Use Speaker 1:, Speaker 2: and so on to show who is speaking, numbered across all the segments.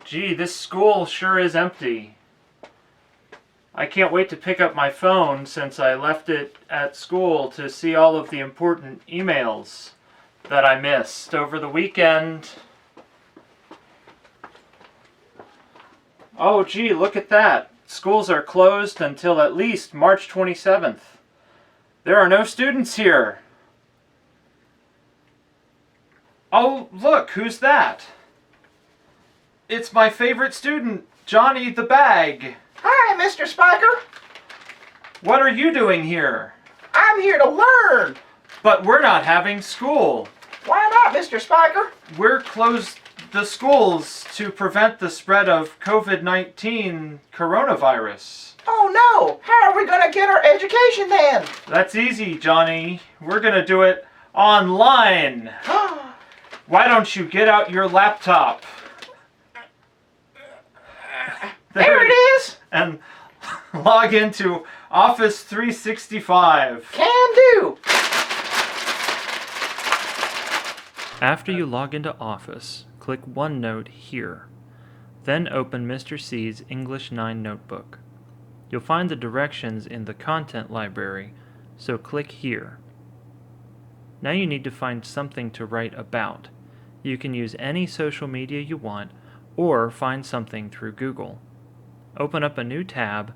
Speaker 1: Gee, this school sure is empty. I can't wait to pick up my phone since I left it at school to see all of the important emails that I missed over the weekend. Oh, gee, look at that. Schools are closed until at least March 27th. There are no students here. Oh, look, who's that? It's my favorite student, Johnny the Bag.
Speaker 2: Hi, Mr. Spiker.
Speaker 1: What are you doing here?
Speaker 2: I'm here to learn.
Speaker 1: But we're not having school.
Speaker 2: Why not, Mr. Spiker?
Speaker 1: We're closed the schools to prevent the spread of COVID-19 coronavirus.
Speaker 2: Oh no! How are we going to get our education then?
Speaker 1: That's easy, Johnny. We're going to do it online. Why don't you get out your laptop?
Speaker 2: There it is!
Speaker 1: And log into Office 365.
Speaker 2: Can do!
Speaker 1: After you log into Office, click OneNote here. Then open Mr. C's English 9 notebook. You'll find the directions in the Content library, so click here. Now you need to find something to write about. You can use any social media you want, or find something through Google. Open up a new tab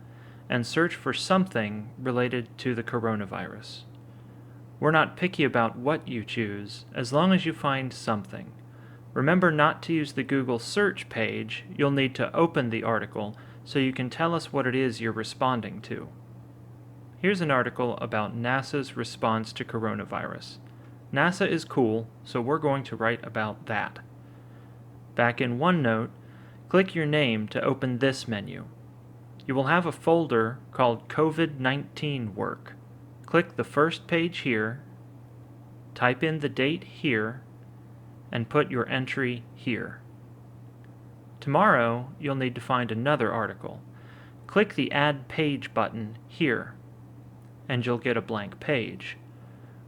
Speaker 1: and search for something related to the coronavirus. We're not picky about what you choose, as long as you find something. Remember not to use the Google search page. You'll need to open the article so you can tell us what it is you're responding to. Here's an article about NASA's response to coronavirus. NASA is cool, so we're going to write about that. Back in OneNote, click your name to open this menu. You will have a folder called COVID-19 Work. Click the first page here, type in the date here, and put your entry here. Tomorrow, you'll need to find another article. Click the Add Page button here, and you'll get a blank page.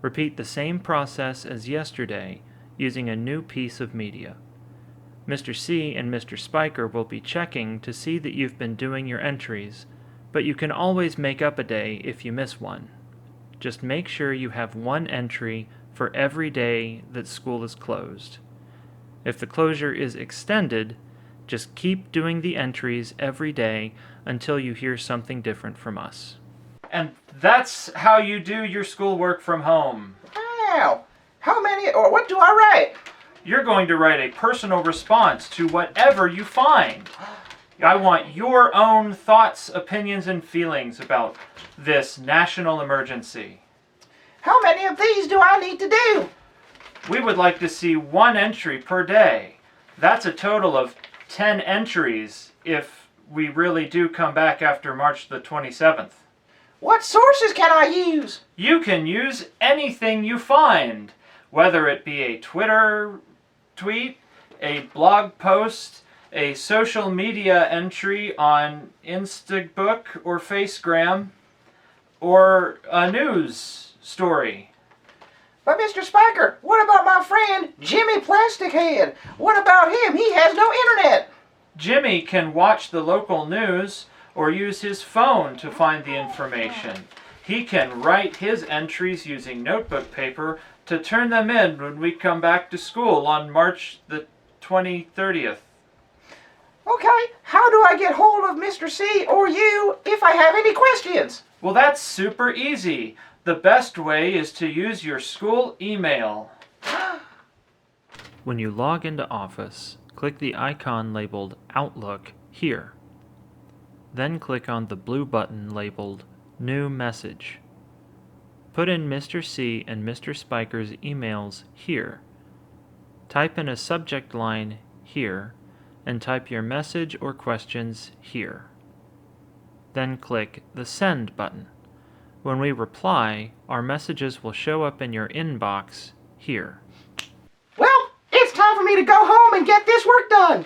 Speaker 1: Repeat the same process as yesterday using a new piece of media. Mr. C and Mr. Spiker will be checking to see that you've been doing your entries, but you can always make up a day if you miss one. Just make sure you have one entry for every day that school is closed. If the closure is extended, just keep doing the entries every day until you hear something different from us. And that's how you do your schoolwork from home.
Speaker 2: Wow! How many, or what do I write?
Speaker 1: You're going to write a personal response to whatever you find. I want your own thoughts, opinions, and feelings about this national emergency.
Speaker 2: How many of these do I need to do?
Speaker 1: We would like to see one entry per day. That's a total of 10 entries if we really do come back after March the 27th.
Speaker 2: What sources can I use?
Speaker 1: You can use anything you find, whether it be a Twitter tweet, a blog post, a social media entry on Instabook or Facegram, or a news story.
Speaker 2: But Mr. Spiker, what about my friend Jimmy Plastic-Head? What about him? He has no internet.
Speaker 1: Jimmy can watch the local news or use his phone to find the information. He can write his entries using notebook paper to turn them in when we come back to school on March the 30th.
Speaker 2: Okay, how do I get hold of Mr. C or you if I have any questions?
Speaker 1: Well, that's super easy. The best way is to use your school email. When you log into Office, click the icon labeled Outlook here. Then click on the blue button labeled New Message. Put in Mr. C and Mr. Spiker's emails here. Type in a subject line here, and type your message or questions here. Then click the Send button. When we reply, our messages will show up in your inbox here.
Speaker 2: Well, it's time for me to go home and get this work done.